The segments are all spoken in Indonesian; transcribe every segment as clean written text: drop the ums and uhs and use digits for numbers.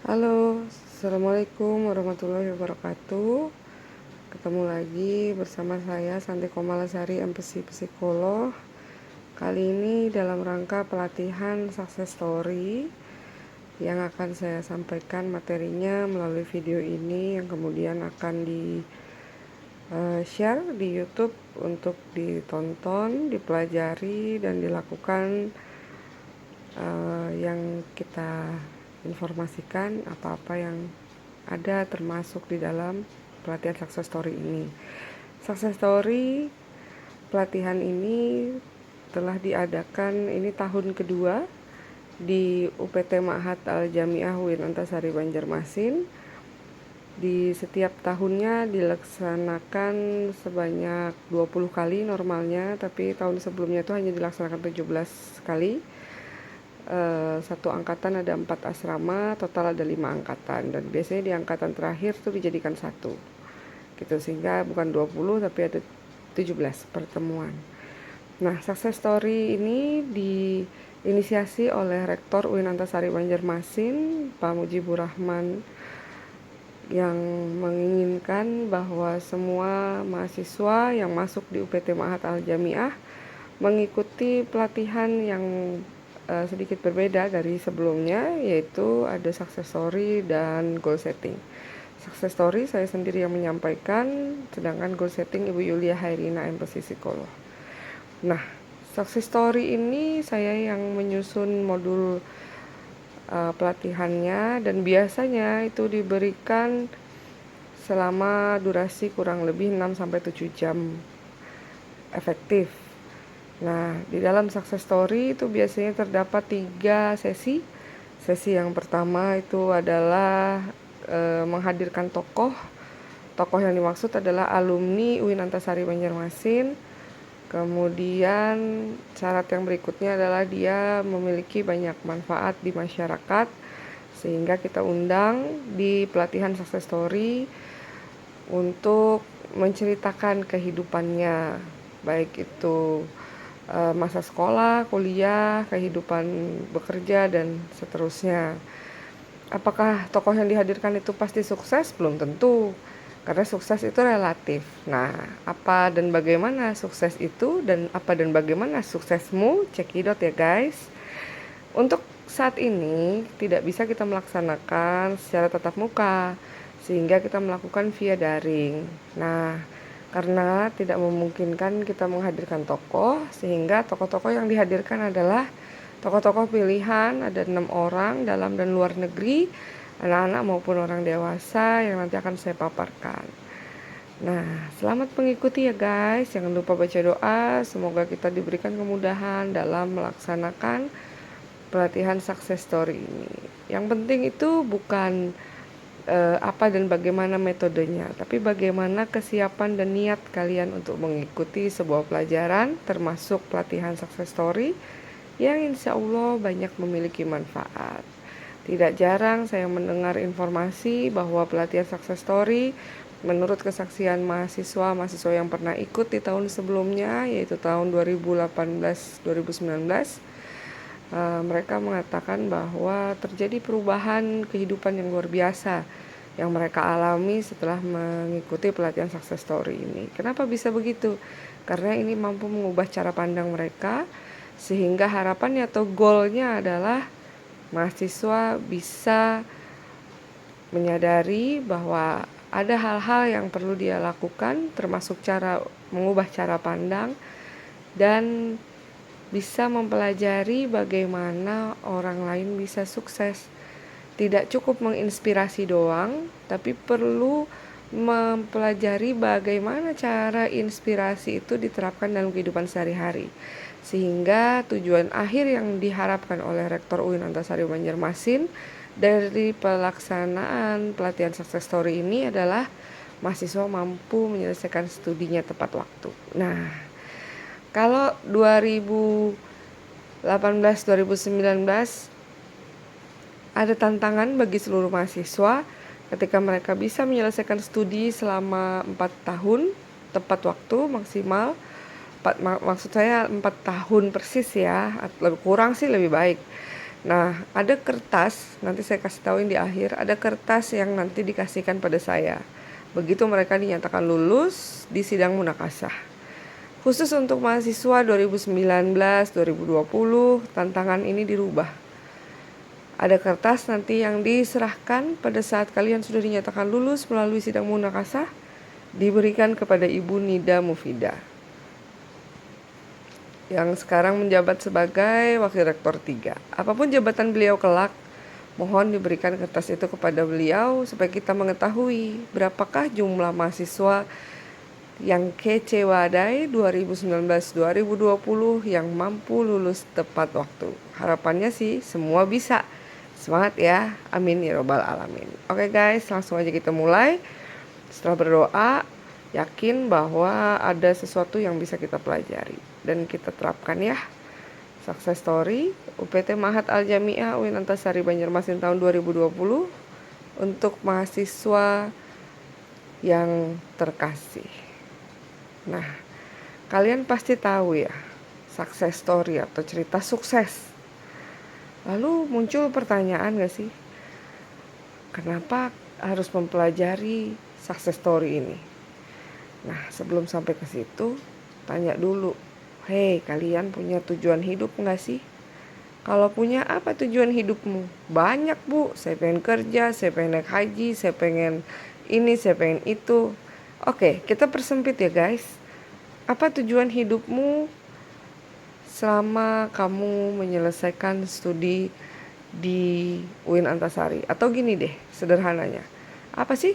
Halo, Assalamualaikum warahmatullahi wabarakatuh. Ketemu lagi bersama saya Santi Komalasari, MPC Psikolog. Kali ini dalam rangka pelatihan success story yang akan saya sampaikan materinya melalui video ini yang kemudian akan di share di YouTube untuk ditonton, dipelajari dan dilakukan yang kita informasikan apa-apa yang ada termasuk di dalam pelatihan success story ini. Success story pelatihan ini telah diadakan ini tahun kedua di UPT Ma'had Al-Jamiah UIN Antasari Banjarmasin. Di setiap tahunnya dilaksanakan sebanyak 20 kali normalnya, tapi tahun sebelumnya itu hanya dilaksanakan 17 kali. Satu angkatan ada 4 asrama, total ada 5 angkatan, dan biasanya di angkatan terakhir tuh dijadikan satu gitu, sehingga bukan 20 tapi ada 17 pertemuan. Nah, success story ini diinisiasi oleh Rektor UIN Antasari Banjarmasin, Pak Mujibur Rahman, yang menginginkan bahwa semua mahasiswa yang masuk di UPT Ma'had Al-Jamiah mengikuti pelatihan yang sedikit berbeda dari sebelumnya, yaitu ada success story dan goal setting. Success story saya sendiri yang menyampaikan, sedangkan goal setting Ibu Yulia Hairina, MPC Psikolog. Nah, success story ini saya yang menyusun modul pelatihannya, dan biasanya itu diberikan selama durasi kurang lebih 6-7 jam efektif. Nah, di dalam success story itu biasanya terdapat 3 sesi. Sesi yang pertama itu adalah menghadirkan tokoh. Tokoh yang dimaksud adalah alumni UIN Antasari Banjarmasin. Kemudian syarat yang berikutnya adalah dia memiliki banyak manfaat di masyarakat, sehingga kita undang di pelatihan success story untuk menceritakan kehidupannya, baik itu masa sekolah, kuliah, kehidupan bekerja, dan seterusnya. Apakah tokoh yang dihadirkan itu pasti sukses? Belum tentu, karena sukses itu relatif. Nah, apa dan bagaimana sukses itu, dan apa dan bagaimana suksesmu? Cekidot ya guys. Untuk saat ini tidak bisa kita melaksanakan secara tatap muka, sehingga kita melakukan via daring. Nah, karena tidak memungkinkan kita menghadirkan tokoh, sehingga tokoh-tokoh yang dihadirkan adalah tokoh-tokoh pilihan, ada 6 orang dalam dan luar negeri, anak-anak maupun orang dewasa yang nanti akan saya paparkan. Nah, selamat mengikuti ya guys. Jangan lupa baca doa, semoga kita diberikan kemudahan dalam melaksanakan pelatihan success story ini. Yang penting itu bukan apa dan bagaimana metodenya, tapi bagaimana kesiapan dan niat kalian untuk mengikuti sebuah pelajaran, termasuk pelatihan success story yang insya Allah banyak memiliki manfaat. Tidak jarang saya mendengar informasi bahwa pelatihan success story, menurut kesaksian mahasiswa yang pernah ikut di tahun sebelumnya, yaitu tahun 2018-2019, mereka mengatakan bahwa terjadi perubahan kehidupan yang luar biasa yang mereka alami setelah mengikuti pelatihan success story ini. Kenapa bisa begitu? Karena ini mampu mengubah cara pandang mereka, sehingga harapannya atau goalnya adalah mahasiswa bisa menyadari bahwa ada hal-hal yang perlu dia lakukan, termasuk cara mengubah cara pandang, dan bisa mempelajari bagaimana orang lain bisa sukses. Tidak cukup menginspirasi doang, tapi perlu mempelajari bagaimana cara inspirasi itu diterapkan dalam kehidupan sehari-hari. Sehingga tujuan akhir yang diharapkan oleh Rektor UIN Antasari Banjarmasin dari pelaksanaan pelatihan success story ini adalah mahasiswa mampu menyelesaikan studinya tepat waktu. Nah, kalau 2018-2019 ada tantangan bagi seluruh mahasiswa ketika mereka bisa menyelesaikan studi selama 4 tahun tepat waktu maksimal. Maksud saya 4 tahun persis ya, lebih kurang sih lebih baik. Nah, ada kertas, nanti saya kasih tauin di akhir, ada kertas yang nanti dikasihkan pada saya. Begitu mereka dinyatakan lulus di sidang munakasah. Khusus untuk mahasiswa 2019-2020, tantangan ini dirubah. Ada kertas nanti yang diserahkan pada saat kalian sudah dinyatakan lulus melalui sidang munakasah, diberikan kepada Ibu Nida Mufida, yang sekarang menjabat sebagai Wakil Rektor 3. Apapun jabatan beliau kelak, mohon diberikan kertas itu kepada beliau supaya kita mengetahui berapakah jumlah mahasiswa yang kece wadai 2019-2020 yang mampu lulus tepat waktu. Harapannya sih semua bisa. Semangat ya, amin ya robbal alamin. Oke guys, langsung aja kita mulai. Setelah berdoa, yakin bahwa ada sesuatu yang bisa kita pelajari dan kita terapkan ya. Success story UPT Mahat Al Jamiah UIN Antasari Banjarmasin tahun 2020 untuk mahasiswa yang terkasih. Nah, kalian pasti tahu ya, success story atau cerita sukses. Lalu muncul pertanyaan gak sih, kenapa harus mempelajari success story ini? Nah, sebelum sampai ke situ, tanya dulu, hei, kalian punya tujuan hidup gak sih? Kalau punya, apa tujuan hidupmu? Banyak bu, saya pengen kerja, saya pengen naik haji, saya pengen ini, saya pengen itu. Oke, kita persempit ya guys. Apa tujuan hidupmu selama kamu menyelesaikan studi di UIN Antasari? Atau gini deh, sederhananya, apa sih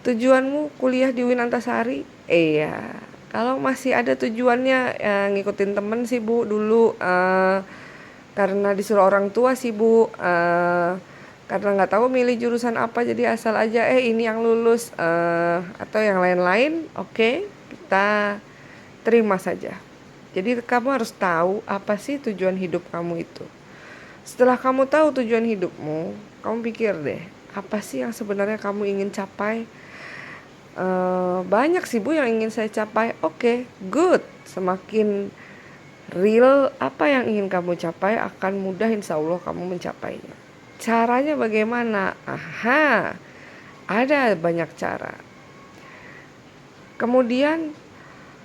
tujuanmu kuliah di UIN Antasari? Iya, kalau masih ada tujuannya ngikutin temen sih bu dulu, karena disuruh orang tua sih bu, karena nggak tahu milih jurusan apa jadi asal aja ini yang lulus, atau yang lain-lain. Oke, kita terima saja. Jadi kamu harus tahu apa sih tujuan hidup kamu itu. Setelah kamu tahu tujuan hidupmu, kamu pikir deh, apa sih yang sebenarnya kamu ingin capai? Banyak sih bu yang ingin saya capai. Oke, good. Semakin real apa yang ingin kamu capai, akan mudah insya Allah kamu mencapainya. Caranya bagaimana? Aha, ada banyak cara. Kemudian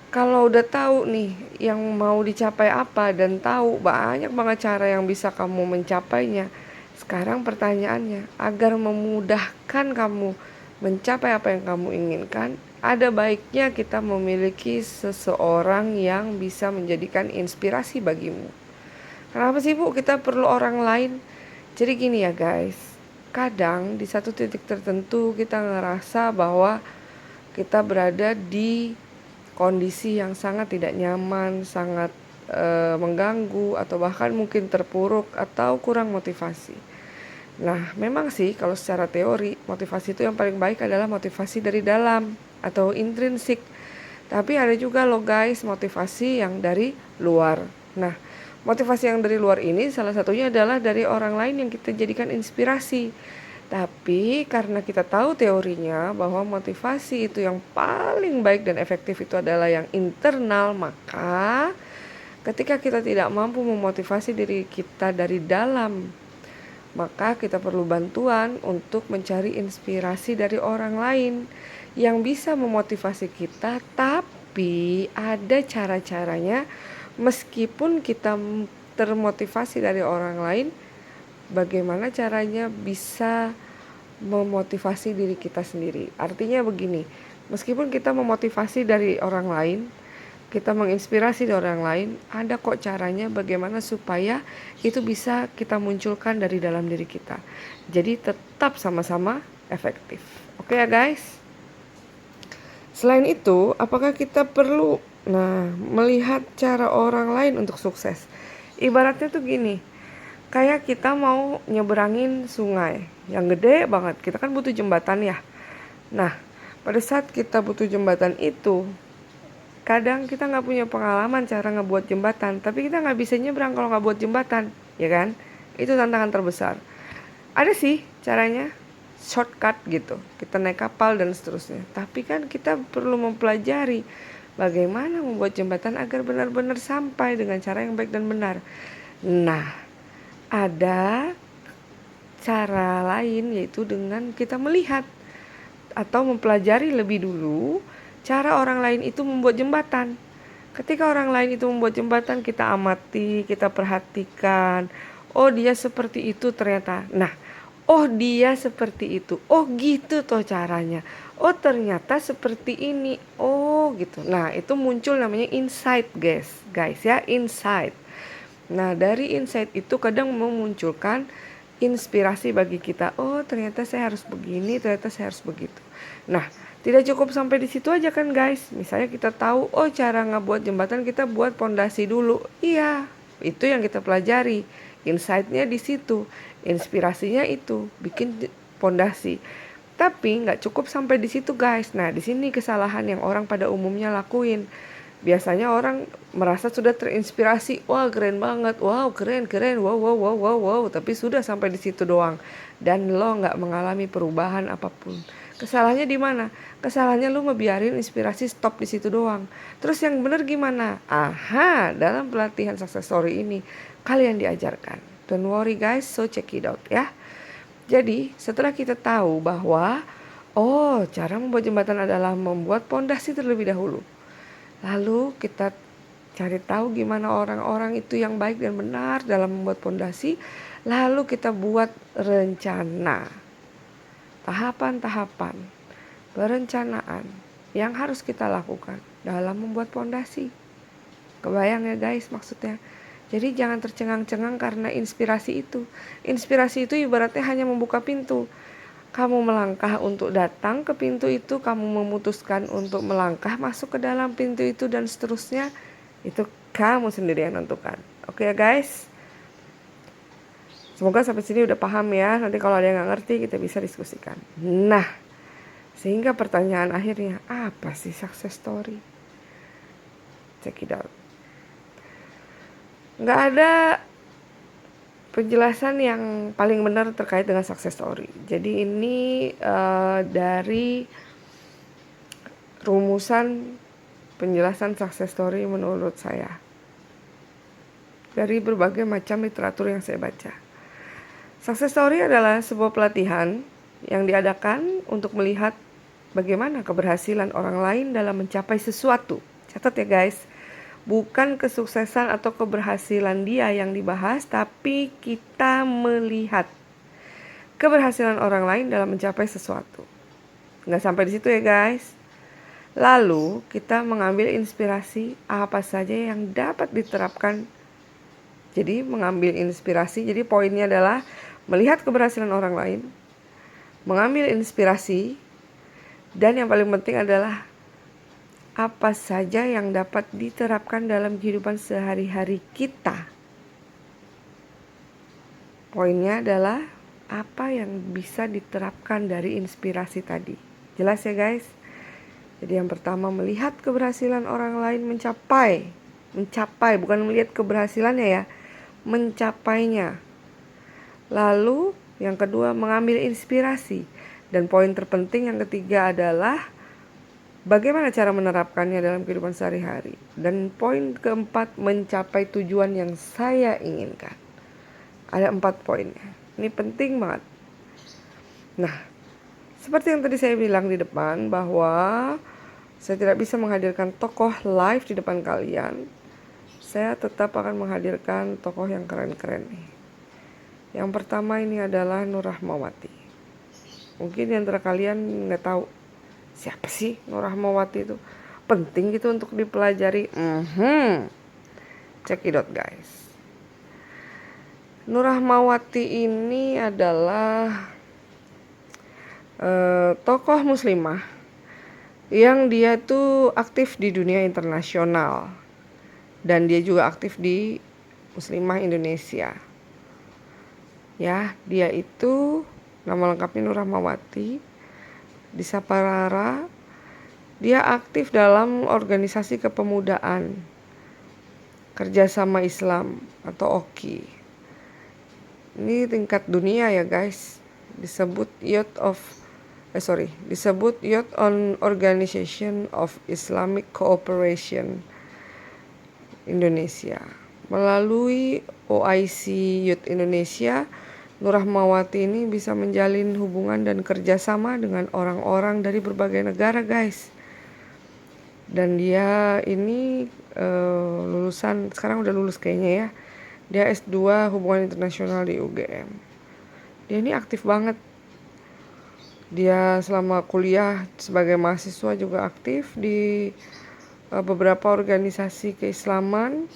kalau udah tahu nih yang mau dicapai apa dan tahu banyak banget cara yang bisa kamu mencapainya, sekarang pertanyaannya, agar memudahkan kamu mencapai apa yang kamu inginkan, ada baiknya kita memiliki seseorang yang bisa menjadikan inspirasi bagimu. Kenapa sih bu kita perlu orang lain? Jadi gini ya guys, kadang di satu titik tertentu kita ngerasa bahwa kita berada di kondisi yang sangat tidak nyaman, sangat mengganggu, atau bahkan mungkin terpuruk atau kurang motivasi. Nah, memang sih kalau secara teori, motivasi itu yang paling baik adalah motivasi dari dalam atau intrinsik. Tapi ada juga loh guys, motivasi yang dari luar. Nah, motivasi yang dari luar ini salah satunya adalah dari orang lain yang kita jadikan inspirasi. Tapi karena kita tahu teorinya bahwa motivasi itu yang paling baik dan efektif itu adalah yang internal, maka ketika kita tidak mampu memotivasi diri kita dari dalam, maka kita perlu bantuan untuk mencari inspirasi dari orang lain yang bisa memotivasi kita. Tapi ada cara-caranya, meskipun kita termotivasi dari orang lain, bagaimana caranya bisa memotivasi diri kita sendiri. Artinya begini, meskipun kita memotivasi dari orang lain, kita menginspirasi dari orang lain, ada kok caranya bagaimana supaya itu bisa kita munculkan dari dalam diri kita. Jadi tetap sama-sama efektif. Oke ya guys. Selain itu, apakah kita perlu melihat cara orang lain untuk sukses? Ibaratnya tuh gini, kayak kita mau nyeberangin sungai yang gede banget, kita kan butuh jembatan ya. Nah, pada saat kita butuh jembatan itu, kadang kita nggak punya pengalaman cara ngebuat jembatan, tapi kita nggak bisa nyebrang kalau nggak buat jembatan, ya kan? Itu tantangan terbesar. Ada sih caranya, shortcut gitu, kita naik kapal dan seterusnya. Tapi kan kita perlu mempelajari bagaimana membuat jembatan agar benar-benar sampai dengan cara yang baik dan benar. Nah, Ada cara lain, yaitu dengan kita melihat atau mempelajari lebih dulu cara orang lain itu membuat jembatan. Ketika orang lain itu membuat jembatan, kita amati, kita perhatikan. Oh, dia seperti itu ternyata. Nah, oh dia seperti itu. Oh gitu toh caranya. Oh ternyata seperti ini. Oh gitu. Nah, itu muncul namanya insight, guys. Guys ya, insight. Nah, dari insight itu kadang memunculkan inspirasi bagi kita. Oh, ternyata saya harus begini, ternyata saya harus begitu. Nah, tidak cukup sampai di situ aja kan, guys. Misalnya kita tahu, oh cara ngebuat jembatan kita buat pondasi dulu. Iya, itu yang kita pelajari. Insight-nya di situ, inspirasinya itu bikin pondasi. Tapi nggak cukup sampai di situ, guys. Nah, di sini kesalahan yang orang pada umumnya lakuin. Biasanya orang merasa sudah terinspirasi, wah keren banget, wow keren, wow wow wow wow wow, tapi sudah sampai di situ doang dan lo nggak mengalami perubahan apapun. Kesalahannya di mana? Kesalahannya lo ngebiarin inspirasi stop di situ doang. Terus yang bener gimana? Aha, dalam pelatihan success story ini kalian diajarkan. Don't worry guys, so check it out ya. Jadi setelah kita tahu bahwa oh cara membuat jembatan adalah membuat pondasi terlebih dahulu. Lalu kita cari tahu gimana orang-orang itu yang baik dan benar dalam membuat pondasi. Lalu kita buat rencana, tahapan-tahapan, perencanaan yang harus kita lakukan dalam membuat pondasi. Kebayang ya guys maksudnya? Jadi jangan tercengang-cengang karena inspirasi itu. Inspirasi itu ibaratnya hanya membuka pintu. Kamu melangkah untuk datang ke pintu itu, kamu memutuskan untuk melangkah masuk ke dalam pintu itu dan seterusnya, itu kamu sendiri yang tentukan. Oke ya guys, semoga sampai sini udah paham ya. Nanti kalau ada yang gak ngerti kita bisa diskusikan. Nah, sehingga pertanyaan akhirnya, apa sih success story? Check it out. Gak ada penjelasan yang paling benar terkait dengan success story. Jadi ini dari rumusan penjelasan success story menurut saya. Dari berbagai macam literatur yang saya baca. Success story adalah sebuah pelatihan yang diadakan untuk melihat bagaimana keberhasilan orang lain dalam mencapai sesuatu. Catat ya guys. Bukan kesuksesan atau keberhasilan dia yang dibahas, tapi kita melihat keberhasilan orang lain dalam mencapai sesuatu. Nggak sampai di situ ya guys. Lalu kita mengambil inspirasi apa saja yang dapat diterapkan. Jadi mengambil inspirasi, jadi poinnya adalah melihat keberhasilan orang lain, mengambil inspirasi, dan yang paling penting adalah apa saja yang dapat diterapkan dalam kehidupan sehari-hari kita. Poinnya adalah apa yang bisa diterapkan dari inspirasi tadi. Jelas ya guys? Jadi yang pertama melihat keberhasilan orang lain mencapai, bukan melihat keberhasilannya ya, mencapainya. Lalu yang kedua mengambil inspirasi. Dan poin terpenting yang ketiga adalah bagaimana cara menerapkannya dalam kehidupan sehari-hari. Dan poin keempat, mencapai tujuan yang saya inginkan. Ada 4 poinnya. Ini penting banget. Nah, seperti yang tadi saya bilang di depan, bahwa saya tidak bisa menghadirkan tokoh live di depan kalian. Saya tetap akan menghadirkan tokoh yang keren-keren nih. Yang pertama ini adalah Nur Rahmawati. Mungkin di antara kalian gak tahu siapa sih Nur Rahmawati itu? Penting gitu untuk dipelajari. Check it out guys. Nur Rahmawati ini adalah tokoh muslimah yang dia tuh aktif di dunia internasional. Dan dia juga aktif di Muslimah Indonesia. Ya, dia itu nama lengkapnya Nur Rahmawati. Di Saparara, dia aktif dalam organisasi kepemudaan Kerjasama Islam atau OKI. Ini tingkat dunia ya guys. Disebut Youth on Organization of Islamic Cooperation Indonesia. Melalui OIC Youth Indonesia, Nur Rahmawati ini bisa menjalin hubungan dan kerjasama dengan orang-orang dari berbagai negara, guys. Dan dia ini lulusan, sekarang udah lulus kayaknya ya. Dia S2 Hubungan Internasional di UGM. Dia ini aktif banget. Dia selama kuliah sebagai mahasiswa juga aktif di beberapa organisasi keislaman.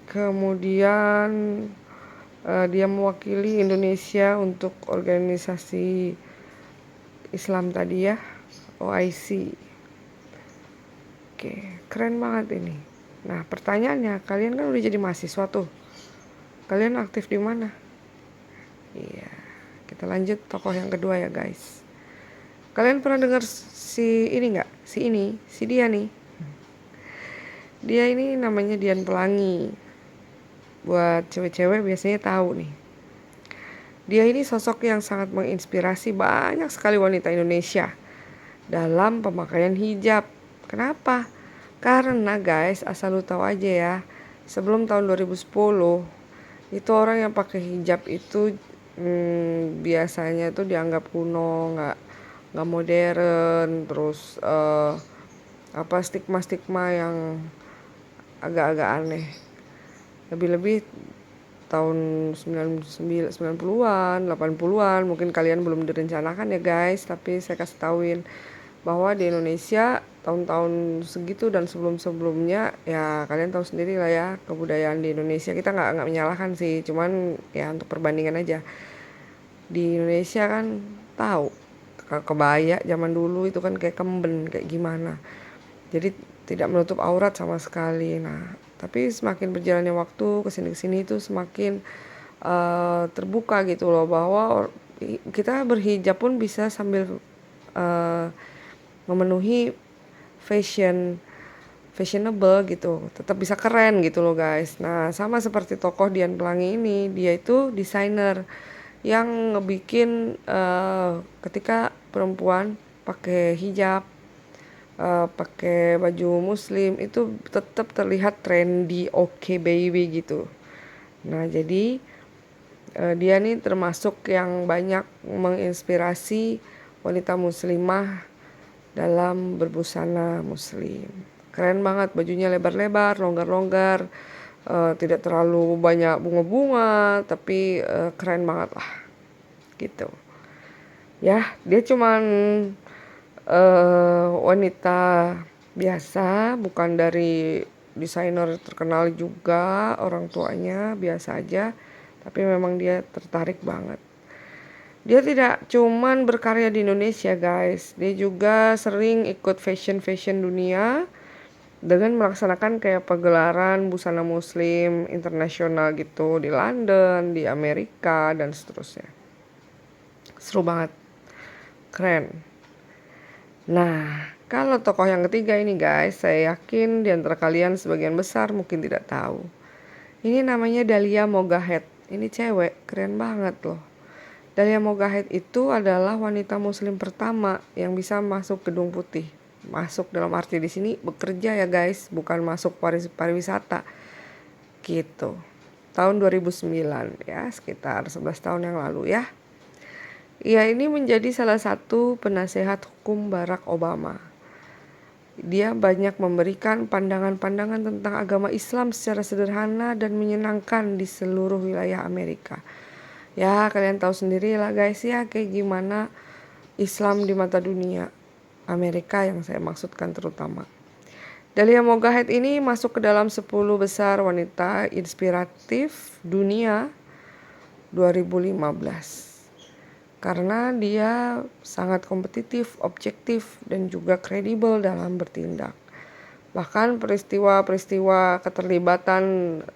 Kemudian dia mewakili Indonesia untuk organisasi Islam tadi ya, OIC. Oke, keren banget ini. Nah, pertanyaannya, kalian kan udah jadi mahasiswa tuh. Kalian aktif di mana? Iya, kita lanjut tokoh yang kedua ya guys. Kalian pernah dengar si ini nggak? Si dia nih. Dia ini namanya Dian Pelangi. Buat cewek-cewek biasanya tahu nih. Dia ini sosok yang sangat menginspirasi banyak sekali wanita Indonesia dalam pemakaian hijab. Kenapa? Karena guys, asal lu tahu aja ya, sebelum tahun 2010 itu orang yang pakai hijab itu biasanya tuh dianggap kuno, nggak modern, terus stigma yang agak-agak aneh. Lebih-lebih tahun 90-an, 80-an, mungkin kalian belum direncanakan ya guys, tapi saya kasih tauin bahwa di Indonesia tahun-tahun segitu dan sebelum-sebelumnya ya kalian tahu sendiri lah ya kebudayaan di Indonesia. Kita nggak menyalahkan sih, cuman ya untuk perbandingan aja. Di Indonesia kan tahu kebaya zaman dulu itu kan kayak kemben, kayak gimana. Jadi tidak menutup aurat sama sekali. Nah, tapi semakin berjalannya waktu kesini itu semakin terbuka gitu loh, bahwa kita berhijab pun bisa sambil memenuhi fashionable gitu, tetap bisa keren gitu loh guys. Nah, sama seperti tokoh Dian Pelangi ini, dia itu desainer yang ngebikin ketika perempuan pakai hijab, pakai baju muslim itu tetap terlihat trendy, oke baby gitu. Nah, jadi dia nih termasuk yang banyak menginspirasi wanita muslimah dalam berbusana muslim. Keren banget, bajunya lebar-lebar, longgar-longgar, tidak terlalu banyak bunga-bunga, tapi keren banget lah gitu ya. Dia cuman wanita biasa, bukan dari desainer terkenal juga, orang tuanya biasa aja, tapi memang dia tertarik banget. Dia tidak cuman berkarya di Indonesia guys, dia juga sering ikut fashion dunia dengan melaksanakan kayak pagelaran busana muslim internasional gitu di London, di Amerika, dan seterusnya. Seru banget, keren. Nah, kalau tokoh yang ketiga ini guys, saya yakin di antara kalian sebagian besar mungkin tidak tahu. Ini namanya Dahlia Mogahed. Ini cewek, keren banget loh. Dahlia Mogahed itu adalah wanita muslim pertama yang bisa masuk Gedung Putih. Masuk dalam arti di sini bekerja ya guys, bukan masuk pariwisata. Gitu. Tahun 2009 ya, sekitar 11 tahun yang lalu ya. Ia ini menjadi salah satu penasehat hukum Barack Obama. Dia banyak memberikan pandangan-pandangan tentang agama Islam secara sederhana dan menyenangkan di seluruh wilayah Amerika. Ya, kalian tahu sendiri lah guys ya, kayak gimana Islam di mata dunia. Amerika yang saya maksudkan terutama. Dahlia Mogahed ini masuk ke dalam 10 besar wanita inspiratif dunia 2015. Karena dia sangat kompetitif, objektif, dan juga kredibel dalam bertindak. Bahkan peristiwa-peristiwa keterlibatan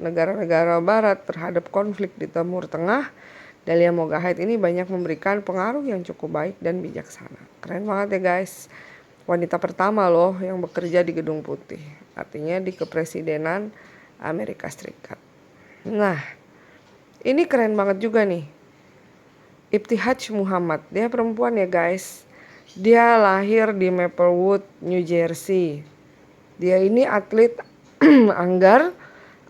negara-negara barat terhadap konflik di Timur Tengah, Dahlia Mogahed ini banyak memberikan pengaruh yang cukup baik dan bijaksana. Keren banget ya guys. Wanita pertama loh yang bekerja di Gedung Putih. Artinya di kepresidenan Amerika Serikat. Nah, ini keren banget juga nih. Ibtihaj Muhammad, dia perempuan ya guys. Dia lahir di Maplewood, New Jersey. Dia ini atlet anggar,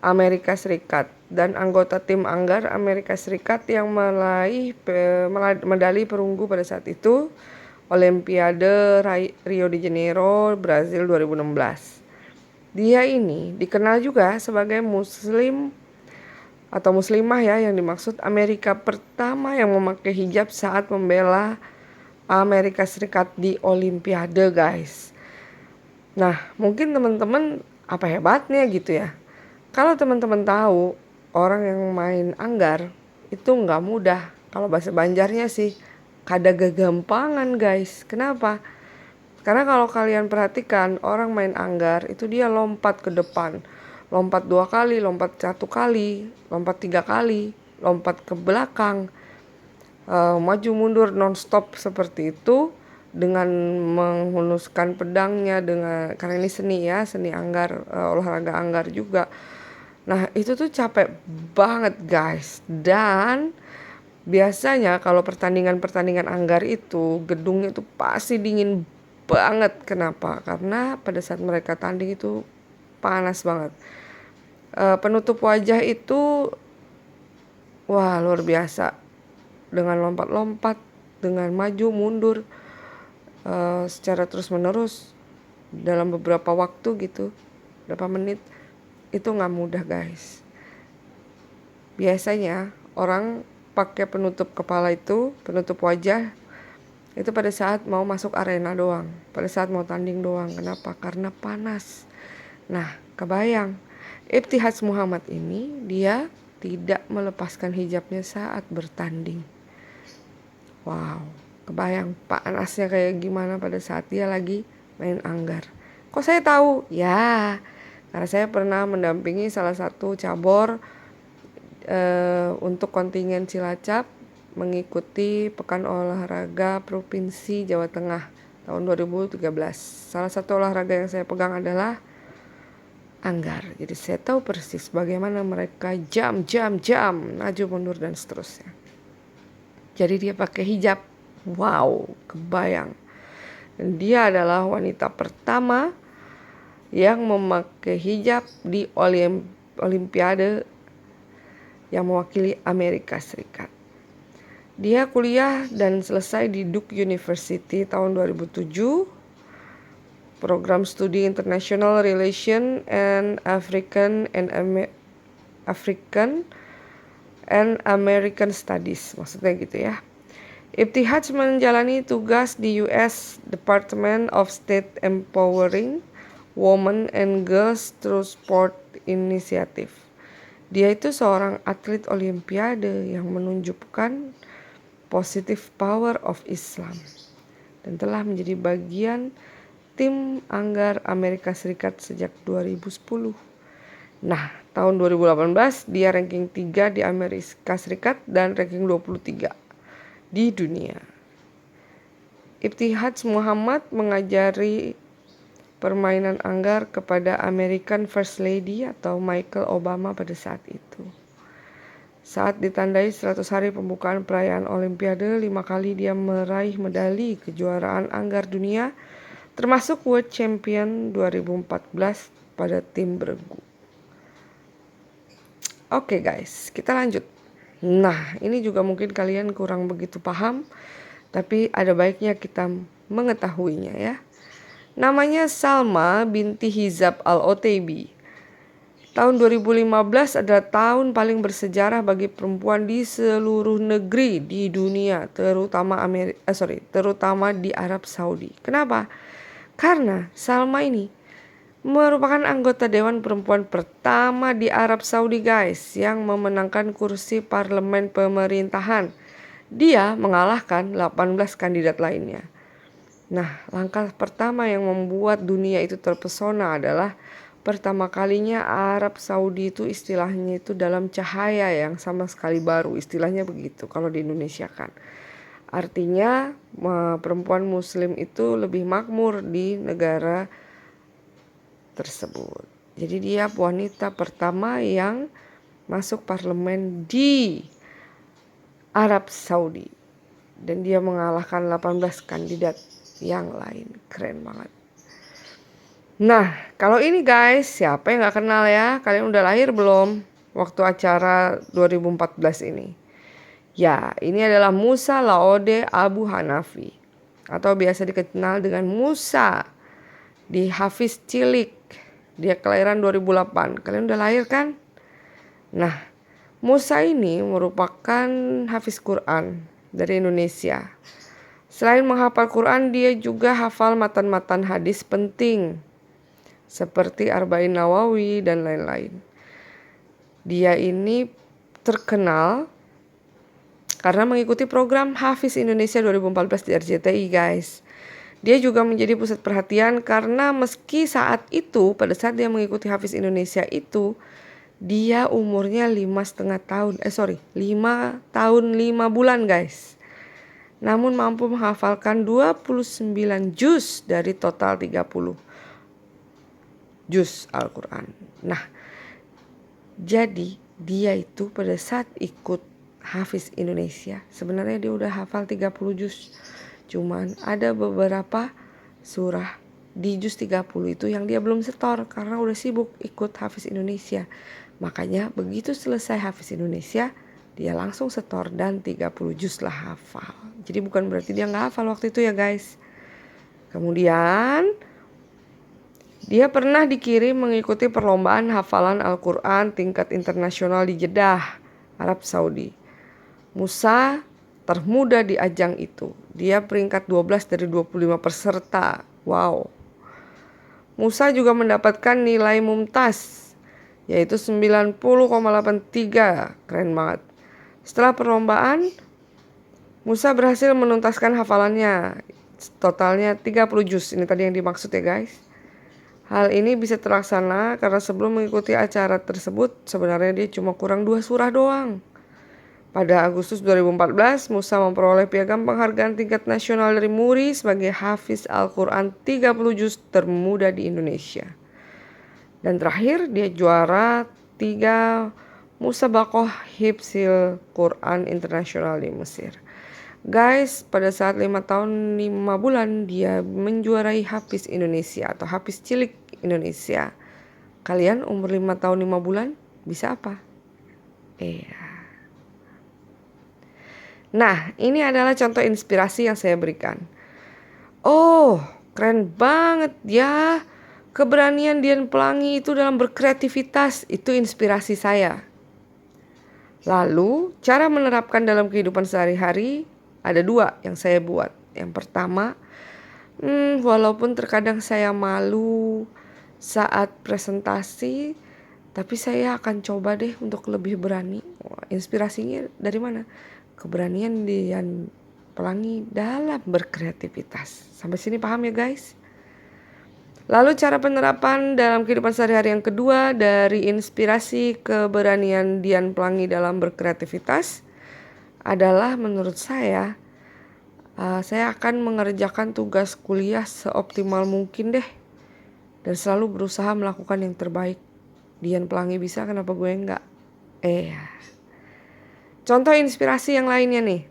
Amerika Serikat dan anggota tim anggar Amerika Serikat yang meraih medali perunggu pada saat itu Olimpiade Rio de Janeiro, Brazil 2016. Dia ini dikenal juga sebagai muslim atau muslimah ya, yang dimaksud Amerika pertama yang memakai hijab saat membela Amerika Serikat di Olimpiade, guys. Nah, mungkin teman-teman apa hebatnya gitu ya. Kalau teman-teman tahu orang yang main anggar itu nggak mudah. Kalau bahasa Banjarnya sih kada gagampangan, guys. Kenapa? Karena kalau kalian perhatikan orang main anggar itu dia lompat ke depan, lompat 2 kali, lompat 1 kali, lompat 3 kali, lompat ke belakang, maju mundur nonstop seperti itu dengan menghunuskan pedangnya karena ini seni ya, seni anggar, olahraga anggar juga. Nah itu tuh capek banget, guys. Dan biasanya kalau pertandingan anggar itu gedungnya itu pasti dingin banget. Kenapa? Karena pada saat mereka tanding itu panas banget. Penutup wajah itu wah luar biasa, dengan lompat-lompat, dengan maju mundur secara terus menerus dalam beberapa waktu gitu, berapa menit, itu nggak mudah, guys. Biasanya orang pakai penutup kepala itu, penutup wajah itu pada saat mau masuk arena doang, pada saat mau tanding doang. Kenapa? Karena panas. Nah, kebayang Ibtihaj Muhammad ini dia tidak melepaskan hijabnya saat bertanding. Wow, kebayang panasnya kayak gimana pada saat dia lagi main anggar. Kok saya tahu? Ya, karena saya pernah mendampingi salah satu cabur untuk kontingen Cilacap mengikuti Pekan Olahraga Provinsi Jawa Tengah tahun 2013. Salah satu olahraga yang saya pegang adalah anggar. Jadi saya tahu persis bagaimana mereka jam maju mundur dan seterusnya. Jadi dia pakai hijab. Wow, kebayang. Dan dia adalah wanita pertama yang memakai hijab di Olimpiade yang mewakili Amerika Serikat. Dia kuliah dan selesai di Duke University tahun 2007. Program studi International Relation and African American Studies, maksudnya gitu ya. Ibtihaj menjalani tugas di US Department of State Empowering Women and Girls Through Sport Initiative. Dia itu seorang atlet Olimpiade yang menunjukkan positive power of Islam dan telah menjadi bagian tim anggar Amerika Serikat sejak 2010. Nah, tahun 2018 dia ranking 3 di Amerika Serikat dan ranking 23 di dunia. Ibtihaj Muhammad mengajari permainan anggar kepada American First Lady atau Michelle Obama pada saat itu. Saat ditandai 100 hari pembukaan perayaan Olimpiade, 5 kali dia meraih medali kejuaraan anggar dunia, termasuk World Champion 2014 pada tim bergu. Oke guys, kita lanjut. Nah, ini juga mungkin kalian kurang begitu paham, tapi ada baiknya kita mengetahuinya ya. Namanya Salma binti Hizab al-Otaibi. Tahun 2015 adalah tahun paling bersejarah bagi perempuan di seluruh negeri di dunia, terutama di Arab Saudi. Kenapa? Karena Salma ini merupakan anggota Dewan Perempuan pertama di Arab Saudi, guys, yang memenangkan kursi parlemen pemerintahan. Dia mengalahkan 18 kandidat lainnya. Nah, langkah pertama yang membuat dunia itu terpesona adalah pertama kalinya Arab Saudi itu istilahnya itu dalam cahaya yang sama sekali baru, istilahnya begitu kalau di Indonesia kan. Artinya perempuan muslim itu lebih makmur di negara tersebut. Jadi dia wanita pertama yang masuk parlemen di Arab Saudi. Dan dia mengalahkan 18 kandidat yang lain. Keren banget. Nah, kalau ini guys, siapa yang gak kenal ya? Kalian udah lahir belum waktu acara 2014 ini? Ya, ini adalah Musa Laode Abu Hanafi, atau biasa dikenal dengan Musa di Hafiz Cilik. Dia kelahiran 2008. Kalian udah lahir kan? Nah, Musa ini merupakan hafiz Quran dari Indonesia. Selain menghafal Quran, dia juga hafal matan-matan hadis penting seperti Arba'in Nawawi dan lain-lain. Dia ini terkenal karena mengikuti program Hafiz Indonesia 2014 di RCTI guys. Dia juga menjadi pusat perhatian karena meski saat itu, pada saat dia mengikuti Hafiz Indonesia itu, dia umurnya 5,5 tahun. 5 tahun 5 bulan guys. Namun mampu menghafalkan 29 juz dari total 30 juz Al-Quran. Nah, jadi dia itu pada saat ikut Hafiz Indonesia, sebenarnya dia udah hafal 30 juz. Cuman ada beberapa surah di juz 30 itu yang dia belum setor karena udah sibuk ikut Hafiz Indonesia. Makanya begitu selesai Hafiz Indonesia, dia langsung setor dan 30 juz lah hafal. Jadi bukan berarti dia gak hafal waktu itu ya guys. Kemudian dia pernah dikirim mengikuti perlombaan hafalan Al-Quran tingkat internasional di Jeddah, Arab Saudi. Musa termuda di ajang itu. Dia peringkat 12 dari 25 peserta. Wow. Musa juga mendapatkan nilai mumtaz, yaitu 90,83. Keren banget. Setelah perlombaan, Musa berhasil menuntaskan hafalannya. Totalnya 30 juz. Ini tadi yang dimaksud ya guys. Hal ini bisa terlaksana karena sebelum mengikuti acara tersebut sebenarnya dia cuma kurang 2 surah doang. Pada Agustus 2014, Musa memperoleh piagam penghargaan tingkat nasional dari MURI sebagai Hafiz Al-Quran 30 juz termuda di Indonesia. Dan terakhir dia juara 3 Musabaqah Hifzil Quran Internasional di Mesir. Guys, pada saat 5 tahun 5 bulan dia menjuarai Hafiz Indonesia atau Hafiz Cilik Indonesia. Kalian umur 5 tahun 5 bulan bisa apa? Nah, ini adalah contoh inspirasi yang saya berikan. Oh, keren banget ya. Keberanian Dian Pelangi itu dalam berkreativitas, itu inspirasi saya. Lalu, cara menerapkan dalam kehidupan sehari-hari ada 2 yang saya buat. Yang pertama, walaupun terkadang saya malu saat presentasi, tapi saya akan coba deh untuk lebih berani. Inspirasinya dari mana? Keberanian Dian Pelangi dalam berkreativitas. Sampai sini paham ya guys? Lalu cara penerapan dalam kehidupan sehari-hari yang kedua dari inspirasi keberanian Dian Pelangi dalam berkreativitas adalah menurut saya akan mengerjakan tugas kuliah seoptimal mungkin deh. Dan selalu berusaha melakukan yang terbaik. Dian Pelangi bisa, kenapa gue enggak? Contoh inspirasi yang lainnya nih.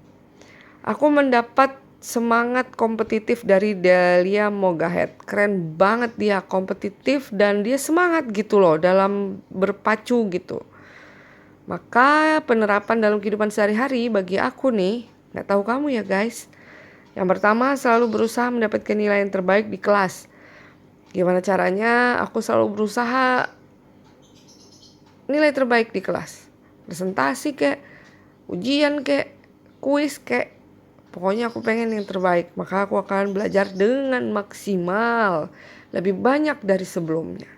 Aku mendapat semangat kompetitif dari Dahlia Mogahed. Keren banget dia, kompetitif dan dia semangat gitu loh dalam berpacu gitu. Maka penerapan dalam kehidupan sehari-hari bagi aku nih, gak tahu kamu ya guys. Yang pertama, selalu berusaha mendapatkan nilai yang terbaik di kelas. Gimana caranya? Aku selalu berusaha nilai terbaik di kelas. Presentasi kek, ujian kek, kuis kek. Pokoknya aku pengen yang terbaik, maka aku akan belajar dengan maksimal, lebih banyak dari sebelumnya.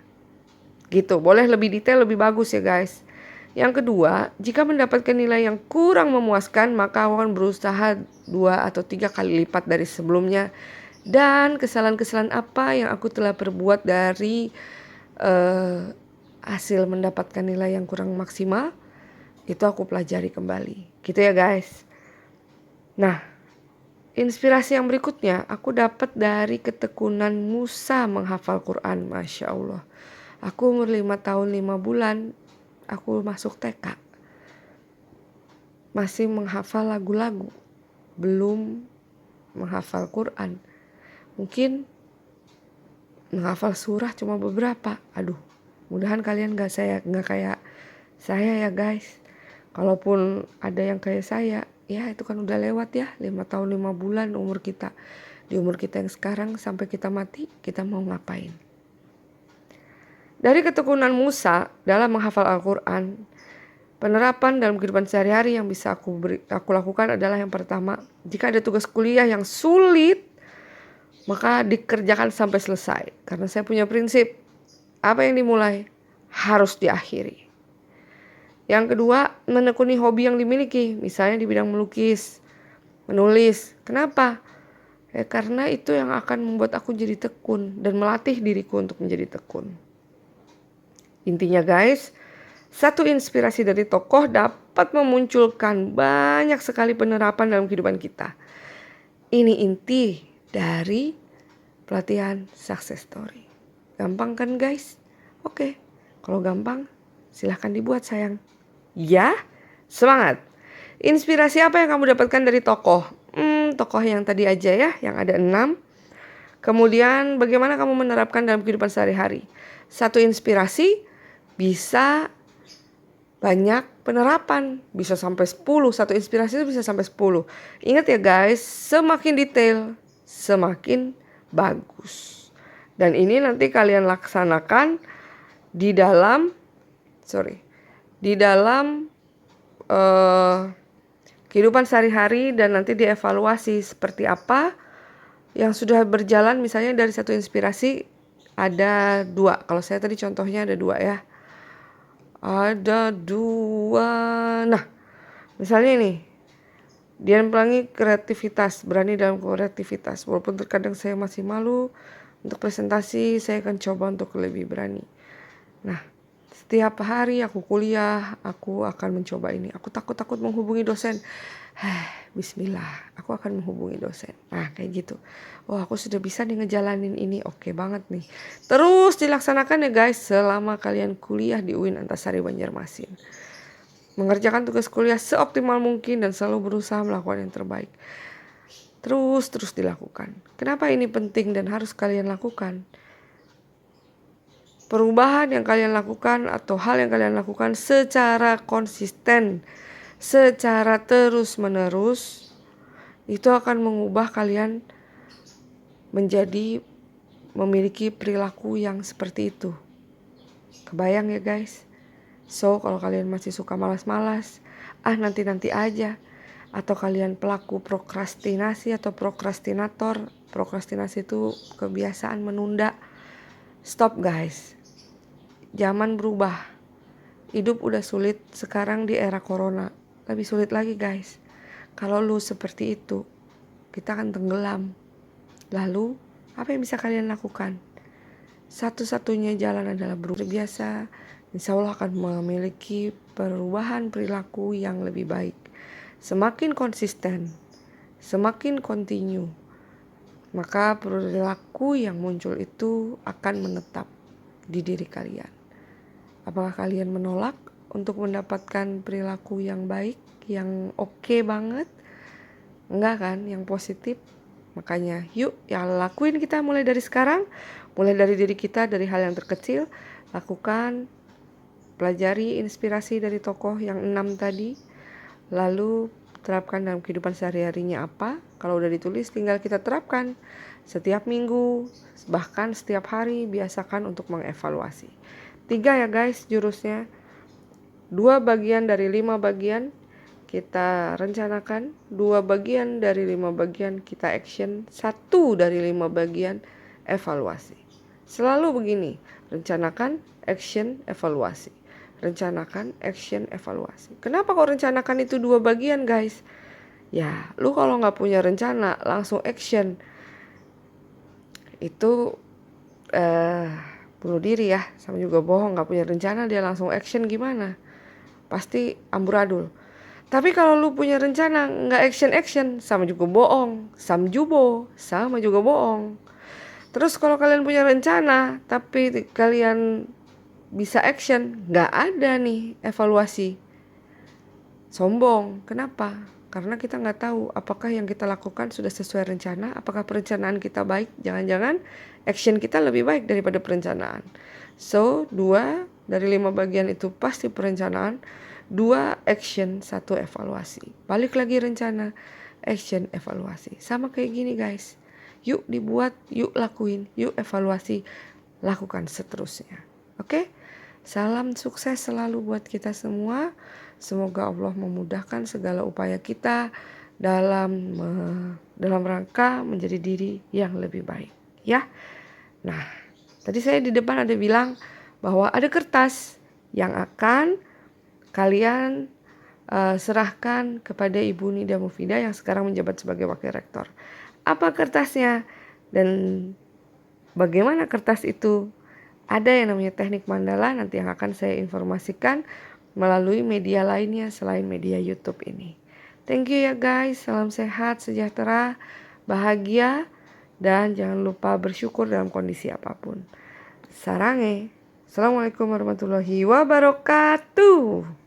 Gitu, boleh lebih detail, lebih bagus ya guys. Yang kedua, jika mendapatkan nilai yang kurang memuaskan, maka aku akan berusaha 2 atau 3 kali lipat dari sebelumnya. Dan kesalahan-kesalahan apa yang aku telah perbuat dari hasil mendapatkan nilai yang kurang maksimal, itu aku pelajari kembali. Gitu ya guys. Nah, inspirasi yang berikutnya aku dapat dari ketekunan Musa menghafal Quran. Masya Allah. Aku umur 5 tahun 5 bulan, aku masuk TK. Masih menghafal lagu-lagu, belum menghafal Quran. Mungkin menghafal surah cuma beberapa. Aduh, mudahan kalian nggak kayak saya ya guys. Kalaupun ada yang kayak saya, ya itu kan udah lewat ya, 5 tahun 5 bulan umur kita. Di umur kita yang sekarang sampai kita mati, kita mau ngapain? Dari ketekunan Musa dalam menghafal Al-Quran, penerapan dalam kehidupan sehari-hari yang bisa aku lakukan adalah yang pertama, jika ada tugas kuliah yang sulit, maka dikerjakan sampai selesai. Karena saya punya prinsip, apa yang dimulai harus diakhiri. Yang kedua, menekuni hobi yang dimiliki, misalnya di bidang melukis, menulis. Kenapa? Karena itu yang akan membuat aku jadi tekun dan melatih diriku untuk menjadi tekun. Intinya guys, satu inspirasi dari tokoh dapat memunculkan banyak sekali penerapan dalam kehidupan kita. Ini inti dari pelatihan success story. Gampang kan guys? Oke, kalau gampang silahkan dibuat sayang. Ya, semangat. Inspirasi apa yang kamu dapatkan dari tokoh? Tokoh yang tadi aja ya, yang ada 6. Kemudian bagaimana kamu menerapkan dalam kehidupan sehari-hari? Satu inspirasi bisa banyak penerapan, bisa sampai 10. Satu inspirasi itu bisa sampai 10. Ingat ya guys, semakin detail, semakin bagus. Dan ini nanti kalian laksanakan di dalam kehidupan sehari-hari dan nanti dievaluasi seperti apa yang sudah berjalan. Misalnya dari satu inspirasi ada 2. Kalau saya tadi contohnya ada 2 ya. Ada 2. Nah, misalnya nih, Dian Pelangi kreativitas, berani dalam kreativitas. Walaupun terkadang saya masih malu untuk presentasi, saya akan coba untuk lebih berani. Nah, setiap hari aku kuliah, aku akan mencoba ini. Aku takut menghubungi dosen. Bismillah, aku akan menghubungi dosen. Nah, kayak gitu. Oh, aku sudah bisa nih ngejalanin ini. Oke banget nih. Terus dilaksanakan ya guys selama kalian kuliah di UIN Antasari Banjarmasin. Mengerjakan tugas kuliah seoptimal mungkin dan selalu berusaha melakukan yang terbaik. Terus dilakukan. Kenapa ini penting dan harus kalian lakukan? Perubahan yang kalian lakukan atau hal yang kalian lakukan secara konsisten, secara terus-menerus, itu akan mengubah kalian menjadi memiliki perilaku yang seperti itu. Kebayang ya guys? So, kalau kalian masih suka malas-malas, nanti aja, atau kalian pelaku prokrastinasi atau prokrastinator, prokrastinasi itu kebiasaan menunda. Stop guys. Zaman berubah. Hidup udah sulit sekarang di era corona. Lebih sulit lagi guys. Kalau lu seperti itu, kita akan tenggelam. Lalu, apa yang bisa kalian lakukan? Satu-satunya jalan adalah berubah biasa. Insya Allah akan memiliki perubahan perilaku yang lebih baik. Semakin konsisten, semakin kontinu, maka perilaku yang muncul itu akan menetap di diri kalian. Apakah kalian menolak untuk mendapatkan perilaku yang baik, yang oke banget? Enggak kan, yang positif? Makanya yuk ya lakuin kita mulai dari sekarang. Mulai dari diri kita, dari hal yang terkecil. Lakukan, pelajari inspirasi dari tokoh yang 6 tadi. Lalu terapkan dalam kehidupan sehari-harinya apa. Kalau udah ditulis tinggal kita terapkan. Setiap minggu, bahkan setiap hari biasakan untuk mengevaluasi. 3 ya guys jurusnya. 2 bagian dari 5 bagian kita rencanakan, 2 bagian dari 5 bagian kita action, 1 dari 5 bagian evaluasi. Selalu begini, rencanakan, action, evaluasi. Rencanakan, action, evaluasi. Kenapa kok rencanakan itu 2 bagian guys? Ya, lu kalau gak punya rencana langsung action, itu bunuh diri ya, sama juga bohong. Gak punya rencana dia langsung action gimana? Pasti amburadul. Tapi kalau lu punya rencana gak action, sama juga bohong. Samjubo, sama juga bohong. Terus kalau kalian punya rencana tapi kalian bisa action, gak ada nih evaluasi. Sombong. Kenapa? karena kita nggak tahu apakah yang kita lakukan sudah sesuai rencana, apakah perencanaan kita baik, jangan-jangan action kita lebih baik daripada perencanaan. So 2 dari 5 bagian itu pasti perencanaan, 2 action, 1 evaluasi. Balik lagi rencana, action, evaluasi. Sama kayak gini guys, yuk dibuat, yuk lakuin, yuk evaluasi, lakukan seterusnya. Oke? Salam sukses selalu buat kita semua. Semoga Allah memudahkan segala upaya kita dalam rangka menjadi diri yang lebih baik, ya. Nah, tadi saya di depan ada bilang bahwa ada kertas yang akan kalian serahkan kepada Ibu Nida Mufidah yang sekarang menjabat sebagai Wakil Rektor. Apa kertasnya dan bagaimana kertas itu? Ada yang namanya teknik mandala, nanti yang akan saya informasikan melalui media lainnya selain media YouTube ini. Thank you ya guys, salam sehat, sejahtera, bahagia, dan jangan lupa bersyukur dalam kondisi apapun. Sarange. Assalamualaikum warahmatullahi wabarakatuh.